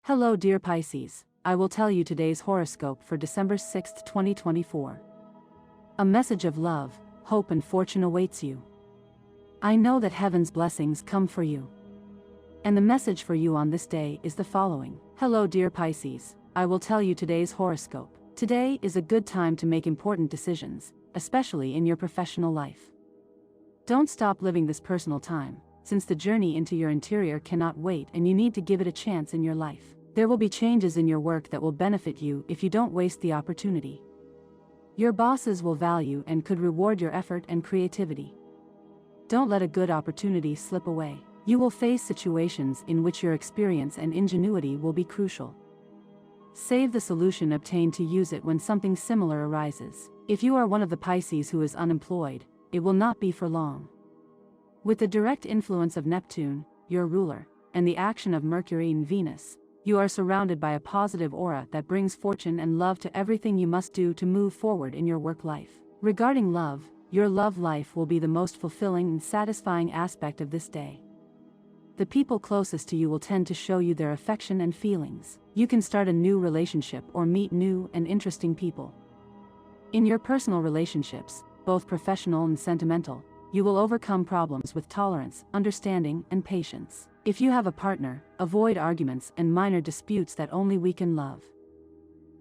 Hello dear Pisces, I will tell you today's horoscope for December 6, 2024. A message of love, hope and fortune awaits you. I know that heaven's blessings come for you. And the message for you on this day is the following. Hello dear Pisces, I will tell you today's horoscope. Today is a good time to make important decisions, especially in your professional life. Don't stop living this personal time, since the journey into your interior cannot wait and you need to give it a chance in your life. There will be changes in your work that will benefit you if you don't waste the opportunity. Your bosses will value and could reward your effort and creativity. Don't let a good opportunity slip away. You will face situations in which your experience and ingenuity will be crucial. Save the solution obtained to use it when something similar arises. If you are one of the Pisces who is unemployed, it will not be for long. With the direct influence of Neptune, your ruler, and the action of Mercury and Venus, you are surrounded by a positive aura that brings fortune and love to everything you must do to move forward in your work life. Regarding love, your love life will be the most fulfilling and satisfying aspect of this day. The people closest to you will tend to show you their affection and feelings. You can start a new relationship or meet new and interesting people. In your personal relationships, both professional and sentimental, you will overcome problems with tolerance, understanding, and patience. If you have a partner, avoid arguments and minor disputes that only weaken love.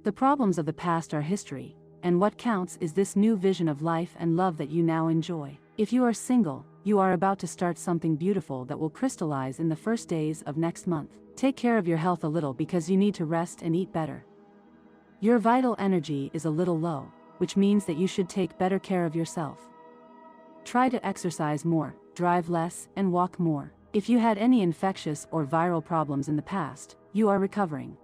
The problems of the past are history, and what counts is this new vision of life and love that you now enjoy. If you are single, you are about to start something beautiful that will crystallize in the first days of next month. Take care of your health a little because you need to rest and eat better. Your vital energy is a little low, which means that you should take better care of yourself. Try to exercise more, drive less, and walk more. If you had any infectious or viral problems in the past, you are recovering.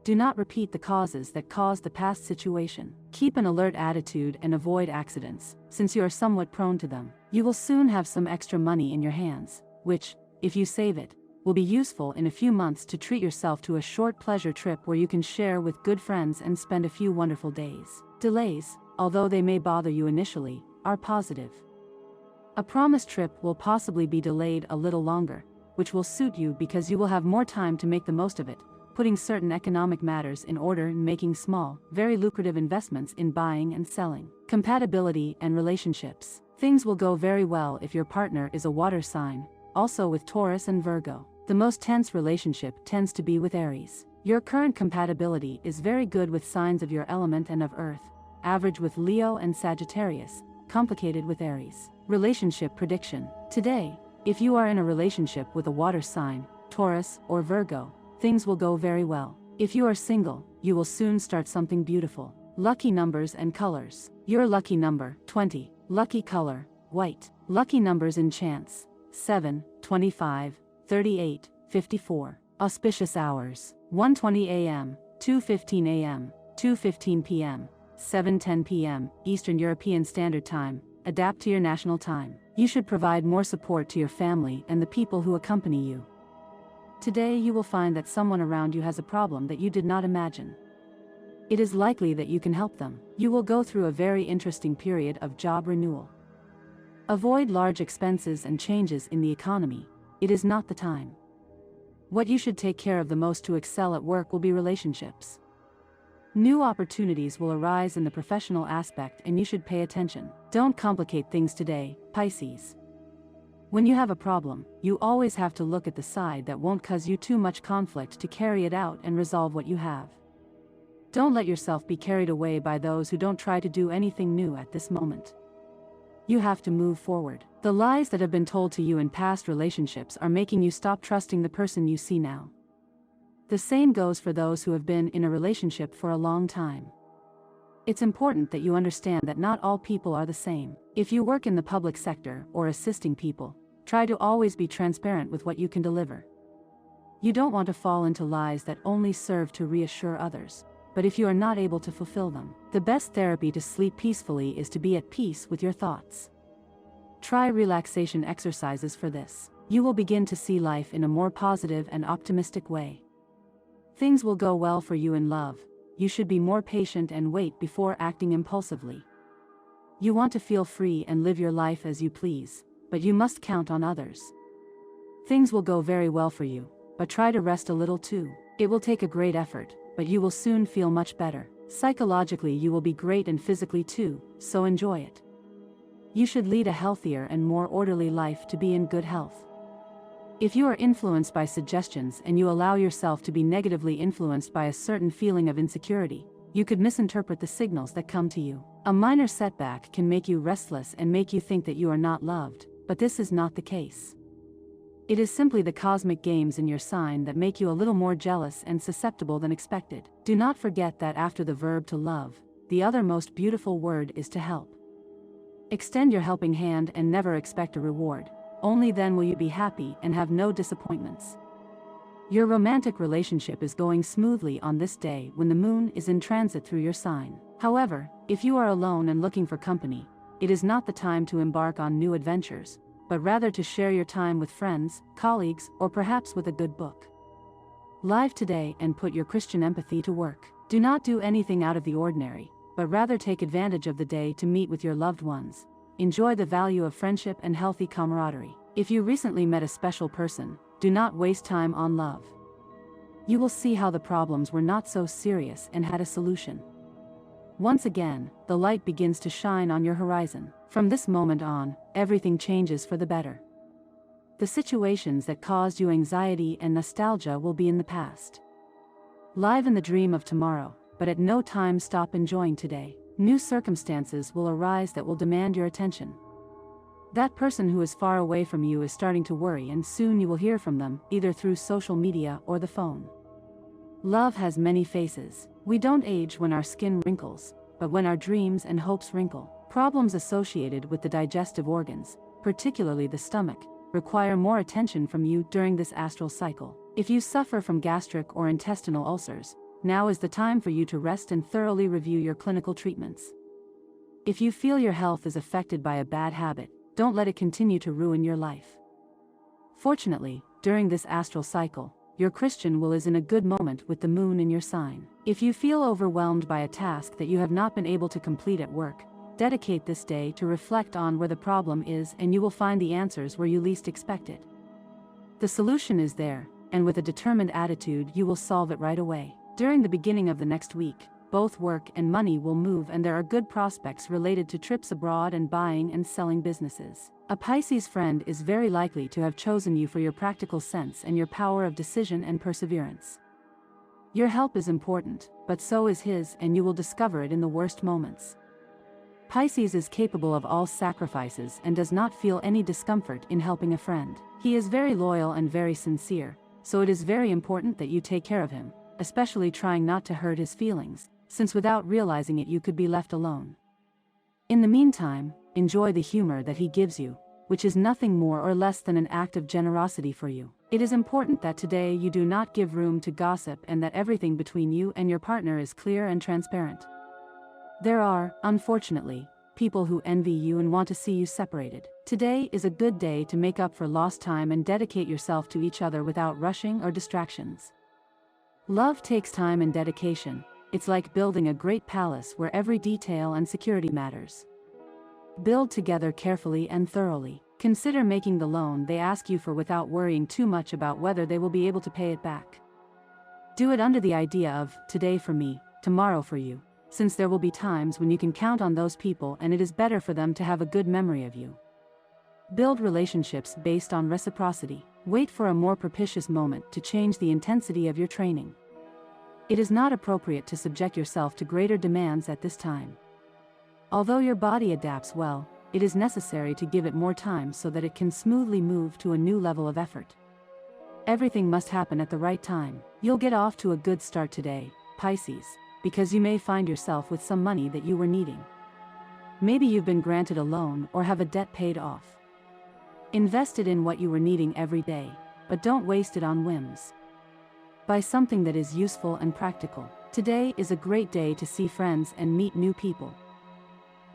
Do not repeat the causes that caused the past situation. Keep an alert attitude and avoid accidents, since you are somewhat prone to them. You will soon have some extra money in your hands, which, if you save it, will be useful in a few months to treat yourself to a short pleasure trip where you can share with good friends and spend a few wonderful days. Delays, although they may bother you initially, are positive. A promised trip will possibly be delayed a little longer, which will suit you because you will have more time to make the most of it, putting certain economic matters in order and making small, very lucrative investments in buying and selling. Compatibility and relationships. Things will go very well if your partner is a water sign, also with Taurus and Virgo. The most tense relationship tends to be with Aries. Your current compatibility is very good with signs of your element and of Earth, average with Leo and Sagittarius, complicated with Aries. Relationship prediction. Today, if you are in a relationship with a water sign, Taurus or Virgo, things will go very well. If you are single, you will soon start something beautiful. Lucky numbers and colors. Your lucky number, 20. Lucky color, white. Lucky numbers in chance, 7, 25, 38, 54. Auspicious hours, 1:20 a.m., 2:15 a.m., 2:15 p.m., 7:10 p.m., Eastern European Standard Time. Adapt to your national time. You should provide more support to your family and the people who accompany you. Today you will find that someone around you has a problem that you did not imagine. It is likely that you can help them. You will go through a very interesting period of job renewal. Avoid large expenses and changes in the economy. It is not the time. What you should take care of the most to excel at work will be relationships. New opportunities will arise in the professional aspect and you should pay attention. Don't complicate things today, Pisces. When you have a problem, you always have to look at the side that won't cause you too much conflict to carry it out and resolve what you have. Don't let yourself be carried away by those who don't try to do anything new at this moment. You have to move forward. The lies that have been told to you in past relationships are making you stop trusting the person you see now. The same goes for those who have been in a relationship for a long time. It's important that you understand that not all people are the same. If you work in the public sector or assisting people, try to always be transparent with what you can deliver. You don't want to fall into lies that only serve to reassure others, but if you are not able to fulfill them, the best therapy to sleep peacefully is to be at peace with your thoughts. Try relaxation exercises for this. You will begin to see life in a more positive and optimistic way. Things will go well for you in love. You should be more patient and wait before acting impulsively. You want to feel free and live your life as you please, but you must count on others. Things will go very well for you, but try to rest a little too. It will take a great effort, but you will soon feel much better. Psychologically, you will be great and physically too, so enjoy it. You should lead a healthier and more orderly life to be in good health. If you are influenced by suggestions and you allow yourself to be negatively influenced by a certain feeling of insecurity, you could misinterpret the signals that come to you. A minor setback can make you restless and make you think that you are not loved, but this is not the case. It is simply the cosmic games in your sign that make you a little more jealous and susceptible than expected. Do not forget that after the verb to love, the other most beautiful word is to help. Extend your helping hand and never expect a reward. Only then will you be happy and have no disappointments. Your romantic relationship is going smoothly on this day when the moon is in transit through your sign. However, if you are alone and looking for company, it is not the time to embark on new adventures, but rather to share your time with friends, colleagues, or perhaps with a good book. Live today and put your Christian empathy to work. Do not do anything out of the ordinary, but rather take advantage of the day to meet with your loved ones. Enjoy the value of friendship and healthy camaraderie. If you recently met a special person, do not waste time on love. You will see how the problems were not so serious and had a solution. Once again, the light begins to shine on your horizon. From this moment on, everything changes for the better. The situations that caused you anxiety and nostalgia will be in the past. Live in the dream of tomorrow, but at no time stop enjoying today. New circumstances will arise that will demand your attention. That person who is far away from you is starting to worry, and soon you will hear from them, either through social media or the phone. Love has many faces. We don't age when our skin wrinkles, but when our dreams and hopes wrinkle. Problems associated with the digestive organs, particularly the stomach, require more attention from you during this astral cycle. If you suffer from gastric or intestinal ulcers, now is the time for you to rest and thoroughly review your clinical treatments. If you feel your health is affected by a bad habit, don't let it continue to ruin your life. Fortunately, during this astral cycle, your Christian will is in a good moment with the moon in your sign. If you feel overwhelmed by a task that you have not been able to complete at work, dedicate this day to reflect on where the problem is, and you will find the answers where you least expect it. The solution is there, and with a determined attitude you will solve it right away. During the beginning of the next week, both work and money will move, and there are good prospects related to trips abroad and buying and selling businesses. A Pisces friend is very likely to have chosen you for your practical sense and your power of decision and perseverance. Your help is important, but so is his, and you will discover it in the worst moments. Pisces is capable of all sacrifices and does not feel any discomfort in helping a friend. He is very loyal and very sincere, so it is very important that you take care of him, especially trying not to hurt his feelings, since without realizing it you could be left alone. In the meantime, enjoy the humor that he gives you, which is nothing more or less than an act of generosity for you. It is important that today you do not give room to gossip and that everything between you and your partner is clear and transparent. There are, unfortunately, people who envy you and want to see you separated. Today is a good day to make up for lost time and dedicate yourself to each other without rushing or distractions. Love takes time and dedication. It's like building a great palace where every detail and security matters. Build together carefully and thoroughly. Consider making the loan they ask you for without worrying too much about whether they will be able to pay it back. Do it under the idea of, today for me, tomorrow for you, since there will be times when you can count on those people and it is better for them to have a good memory of you. Build relationships based on reciprocity. Wait for a more propitious moment to change the intensity of your training. It is not appropriate to subject yourself to greater demands at this time. Although your body adapts well, it is necessary to give it more time so that it can smoothly move to a new level of effort. Everything must happen at the right time. You'll get off to a good start today, Pisces, because you may find yourself with some money that you were needing. Maybe you've been granted a loan or have a debt paid off. Invest it in what you were needing every day, but don't waste it on whims. Buy something that is useful and practical. Today is a great day to see friends and meet new people.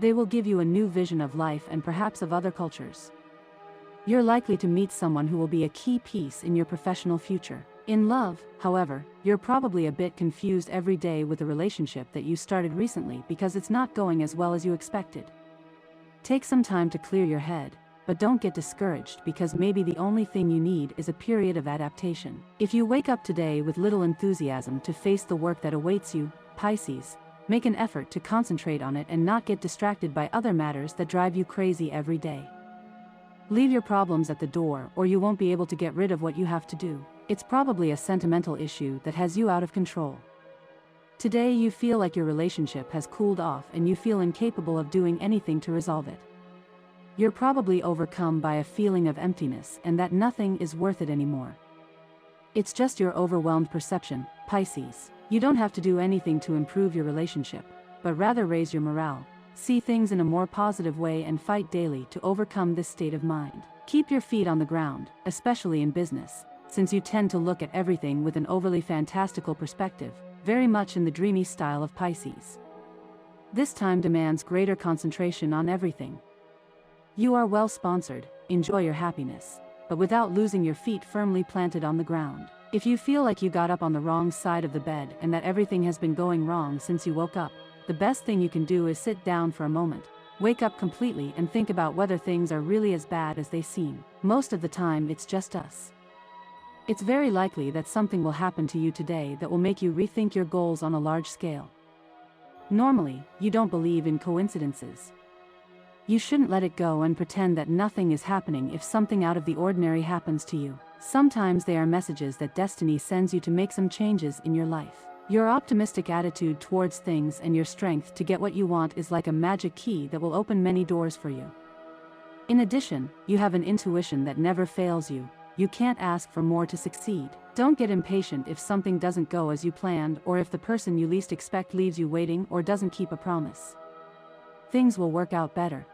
They will give you a new vision of life and perhaps of other cultures. You're likely to meet someone who will be a key piece in your professional future. In love, however, you're probably a bit confused every day with a relationship that you started recently because it's not going as well as you expected. Take some time to clear your head, but don't get discouraged because maybe the only thing you need is a period of adaptation. If you wake up today with little enthusiasm to face the work that awaits you, Pisces, make an effort to concentrate on it and not get distracted by other matters that drive you crazy every day. Leave your problems at the door or you won't be able to get rid of what you have to do. It's probably a sentimental issue that has you out of control. Today you feel like your relationship has cooled off and you feel incapable of doing anything to resolve it. You're probably overcome by a feeling of emptiness and that nothing is worth it anymore. It's just your overwhelmed perception, Pisces. You don't have to do anything to improve your relationship, but rather raise your morale, see things in a more positive way and fight daily to overcome this state of mind. Keep your feet on the ground, especially in business, since you tend to look at everything with an overly fantastical perspective, very much in the dreamy style of Pisces. This time demands greater concentration on everything. You are well sponsored, enjoy your happiness, but without losing your feet firmly planted on the ground. If you feel like you got up on the wrong side of the bed and that everything has been going wrong since you woke up, the best thing you can do is sit down for a moment, wake up completely and think about whether things are really as bad as they seem. Most of the time it's just us. It's very likely that something will happen to you today that will make you rethink your goals on a large scale. Normally, you don't believe in coincidences. You shouldn't let it go and pretend that nothing is happening if something out of the ordinary happens to you. Sometimes they are messages that destiny sends you to make some changes in your life. Your optimistic attitude towards things and your strength to get what you want is like a magic key that will open many doors for you. In addition, you have an intuition that never fails you. You can't ask for more to succeed. Don't get impatient if something doesn't go as you planned or if the person you least expect leaves you waiting or doesn't keep a promise. Things will work out better.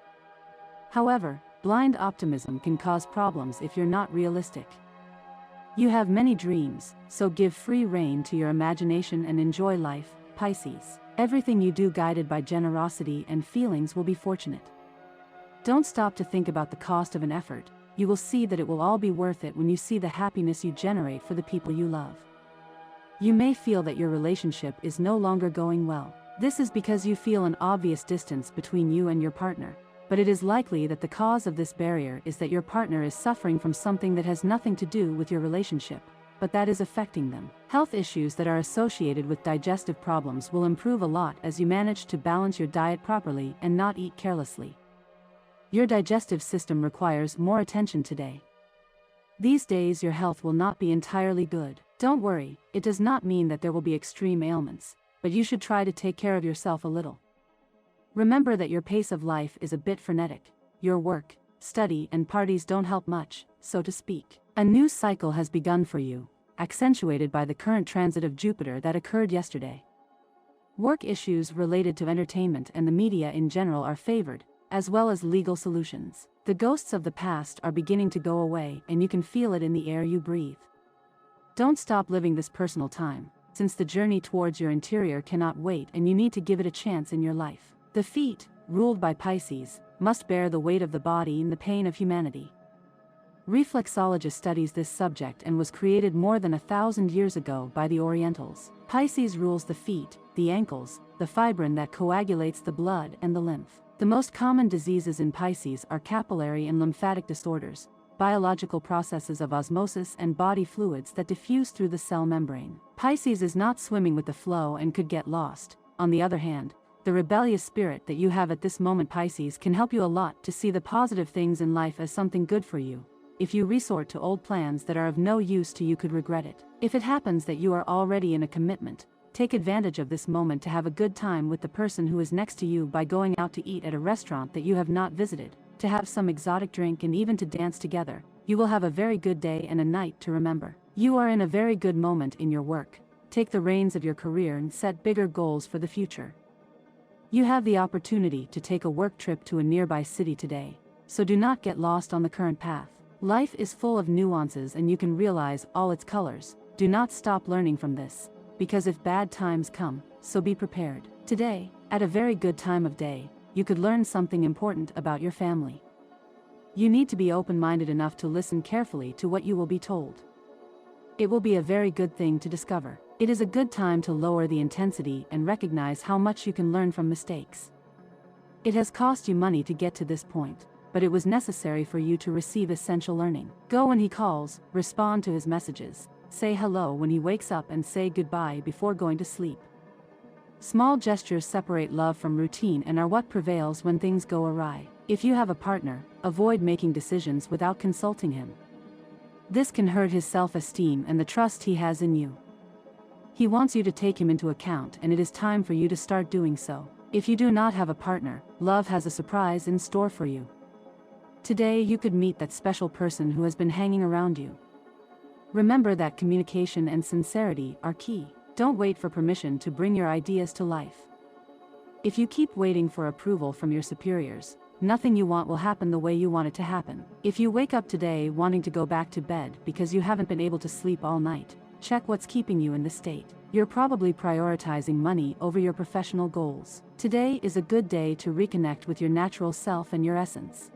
However, blind optimism can cause problems if you're not realistic. You have many dreams, so give free rein to your imagination and enjoy life, Pisces. Everything you do guided by generosity and feelings will be fortunate. Don't stop to think about the cost of an effort. You will see that it will all be worth it when you see the happiness you generate for the people you love. You may feel that your relationship is no longer going well. This is because you feel an obvious distance between you and your partner. But it is likely that the cause of this barrier is that your partner is suffering from something that has nothing to do with your relationship, but that is affecting them. Health issues that are associated with digestive problems will improve a lot as you manage to balance your diet properly and not eat carelessly. Your digestive system requires more attention today. These days your health will not be entirely good. Don't worry, it does not mean that there will be extreme ailments, but you should try to take care of yourself a little. Remember that your pace of life is a bit frenetic. Your work, study and parties don't help much, so to speak. A new cycle has begun for you, accentuated by the current transit of Jupiter that occurred yesterday. Work issues related to entertainment and the media in general are favored, as well as legal solutions. The ghosts of the past are beginning to go away and you can feel it in the air you breathe. Don't stop living this personal time, since the journey towards your interior cannot wait and you need to give it a chance in your life. The feet, ruled by Pisces, must bear the weight of the body and the pain of humanity. Reflexology studies this subject and was created more than 1,000 years ago by the Orientals. Pisces rules the feet, the ankles, the fibrin that coagulates the blood and the lymph. The most common diseases in Pisces are capillary and lymphatic disorders, biological processes of osmosis and body fluids that diffuse through the cell membrane. Pisces is not swimming with the flow and could get lost. On the other hand, the rebellious spirit that you have at this moment, Pisces, can help you a lot to see the positive things in life as something good for you. If you resort to old plans that are of no use to you, could regret it. If it happens that you are already in a commitment, take advantage of this moment to have a good time with the person who is next to you by going out to eat at a restaurant that you have not visited, to have some exotic drink and even to dance together. You will have a very good day and a night to remember. You are in a very good moment in your work. Take the reins of your career and set bigger goals for the future. You have the opportunity to take a work trip to a nearby city today, so do not get lost on the current path. Life is full of nuances and you can realize all its colors. Do not stop learning from this, because if bad times come, so be prepared. Today, at a very good time of day, you could learn something important about your family. You need to be open-minded enough to listen carefully to what you will be told. It will be a very good thing to discover. It is a good time to lower the intensity and recognize how much you can learn from mistakes. It has cost you money to get to this point, but it was necessary for you to receive essential learning. Go when he calls, respond to his messages, say hello when he wakes up and say goodbye before going to sleep. Small gestures separate love from routine and are what prevails when things go awry. If you have a partner, avoid making decisions without consulting him. This can hurt his self-esteem and the trust he has in you. He wants you to take him into account, and it is time for you to start doing so. If you do not have a partner, love has a surprise in store for you. Today you could meet that special person who has been hanging around you. Remember that communication and sincerity are key. Don't wait for permission to bring your ideas to life. If you keep waiting for approval from your superiors, nothing you want will happen the way you want it to happen. If you wake up today wanting to go back to bed because you haven't been able to sleep all night, check what's keeping you in this state. You're probably prioritizing money over your professional goals. Today is a good day to reconnect with your natural self and your essence.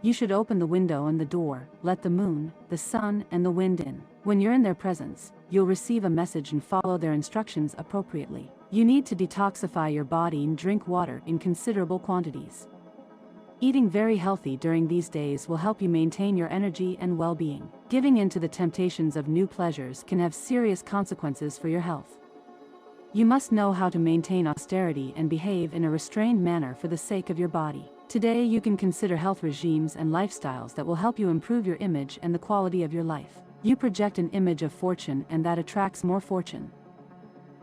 You should open the window and the door, let the moon, the sun, and the wind in. When you're in their presence, you'll receive a message and follow their instructions appropriately. You need to detoxify your body and drink water in considerable quantities. Eating very healthy during these days will help you maintain your energy and well-being. Giving in to the temptations of new pleasures can have serious consequences for your health. You must know how to maintain austerity and behave in a restrained manner for the sake of your body. Today you can consider health regimes and lifestyles that will help you improve your image and the quality of your life. You project an image of fortune, and that attracts more fortune.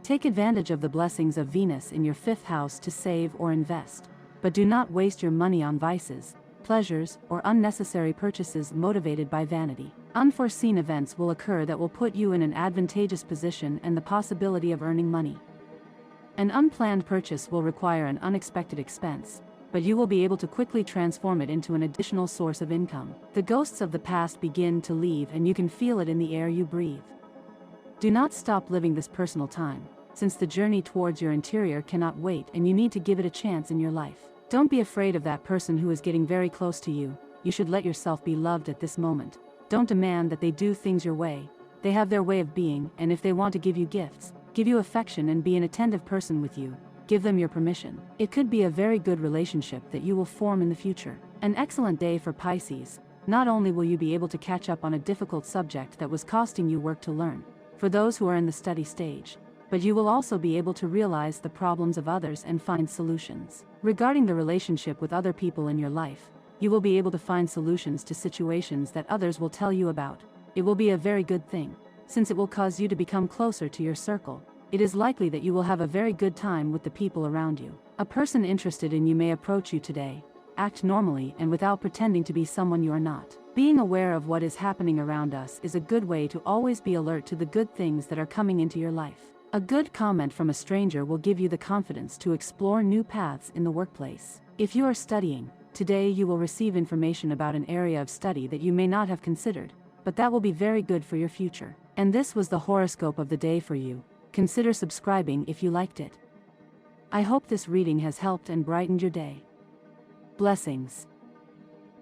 Take advantage of the blessings of Venus in your 5th house to save or invest. But do not waste your money on vices, pleasures, or unnecessary purchases motivated by vanity. Unforeseen events will occur that will put you in an advantageous position and the possibility of earning money. An unplanned purchase will require an unexpected expense, but you will be able to quickly transform it into an additional source of income. The ghosts of the past begin to leave, and you can feel it in the air you breathe. Do not stop living this personal time, since the journey towards your interior cannot wait and you need to give it a chance in your life. Don't be afraid of that person who is getting very close to you. You should let yourself be loved at this moment. Don't demand that they do things your way. They have their way of being, and if they want to give you gifts, give you affection and be an attentive person with you, give them your permission. It could be a very good relationship that you will form in the future. An excellent day for Pisces. Not only will you be able to catch up on a difficult subject that was costing you work to learn, for those who are in the study stage, but you will also be able to realize the problems of others and find solutions. Regarding the relationship with other people in your life, you will be able to find solutions to situations that others will tell you about. It will be a very good thing, since it will cause you to become closer to your circle. It is likely that you will have a very good time with the people around you. A person interested in you may approach you today. Act normally and without pretending to be someone you are not. Being aware of what is happening around us is a good way to always be alert to the good things that are coming into your life. A good comment from a stranger will give you the confidence to explore new paths in the workplace. If you are studying, today you will receive information about an area of study that you may not have considered, but that will be very good for your future. And this was the horoscope of the day for you. Consider subscribing if you liked it. I hope this reading has helped and brightened your day. Blessings.